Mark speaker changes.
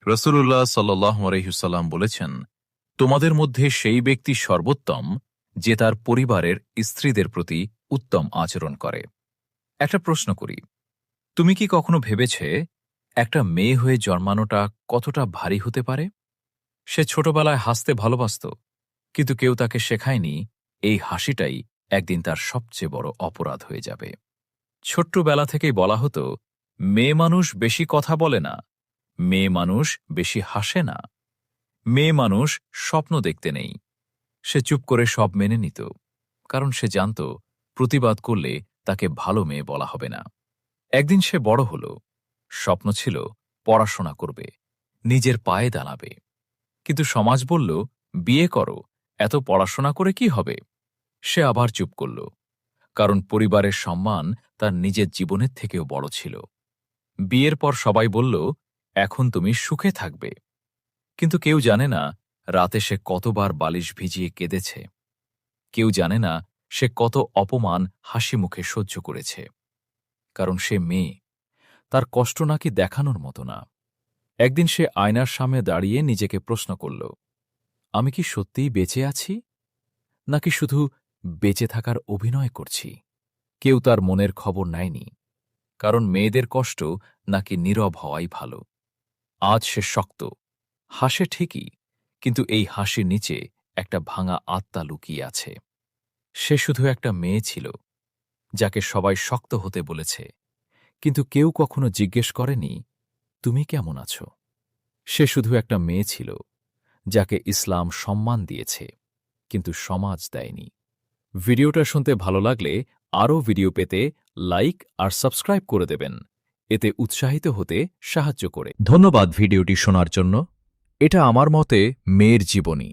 Speaker 1: রাসূলুল্লাহ সাল্লাল্লাহু আলাইহি ওয়াসাল্লাম বলেছেন, তোমাদের মধ্যে সেই ব্যক্তি সর্বোত্তম যে তার পরিবারের স্ত্রীদের প্রতি উত্তম আচরণ করে। একটা প্রশ্ন করি, তুমি কি কখনো ভেবেছে একটা মেয়ে হয়ে জন্মানোটা কতটা ভারী হতে পারে? সে ছোটবেলায় হাসতে ভালোবাসত, কিন্তু কেউ তাকে শেখায়নি এই হাসিটাই একদিন তার সবচেয়ে বড় অপরাধ হয়ে যাবে। ছোট্টবেলা থেকেই বলা হতো, মেয়ে মানুষ বেশি কথা বলে না, মেয়ে মানুষ বেশি হাসে না, মেয়ে মানুষ স্বপ্ন দেখতে নেই। সে চুপ করে সব মেনে নিত, কারণ সে জানত প্রতিবাদ করলে তাকে ভালো মেয়ে বলা হবে না। একদিন সে বড় হল, স্বপ্ন ছিল পড়াশোনা করবে, নিজের পায়ে দাঁড়াবে। কিন্তু সমাজ বলল, বিয়ে করো, এত পড়াশোনা করে কি হবে? সে আবার চুপ করল, কারণ পরিবারের সম্মান তার নিজের জীবনের থেকেও বড় ছিল। বিয়ের পর সবাই বলল, এখন তুমি সুখে থাকবে। কিন্তু কেউ জানে না রাতে সে কতবার বালিশ ভিজিয়ে কেঁদেছে। কেউ জানে না সে কত অপমান হাসি মুখে সহ্য করেছে। কারণ সে মেয়ে, তার কষ্ট নাকি দেখানোর মতো না। একদিন সে আয়নার সামনে দাঁড়িয়ে নিজেকে প্রশ্ন করল, আমি কি সত্যিই বেঁচে আছি, নাকি শুধু বেঁচে থাকার অভিনয় করছি? কেউ তার মনের খবর নেয়নি, কারণ মেয়েদের কষ্ট নাকি নীরব হওয়াই ভালো। আজ সে শক্ত, হাসে ঠিকই, কিন্তু এই হাসির নিচে একটা ভাঙা আত্মা লুকিয়ে আছে। সে শুধু একটা মেয়ে ছিল, যাকে সবাই শক্ত হতে বলেছে, কিন্তু কেউ কখনো জিজ্ঞেস করেনি, তুমি কেমন আছো? সে শুধু একটা মেয়ে ছিল, যাকে ইসলাম সম্মান দিয়েছে, কিন্তু সমাজ দেয়নি। ভিডিওটা শুনতে ভালো লাগলে আরও ভিডিও পেতে লাইক আর সাবস্ক্রাইব করে দেবেন, এতে উৎসাহিত হতে সাহায্য করে। ধন্যবাদ ভিডিওটি শোনার জন্য। এটা আমার মতে মেয়ের জীবনী।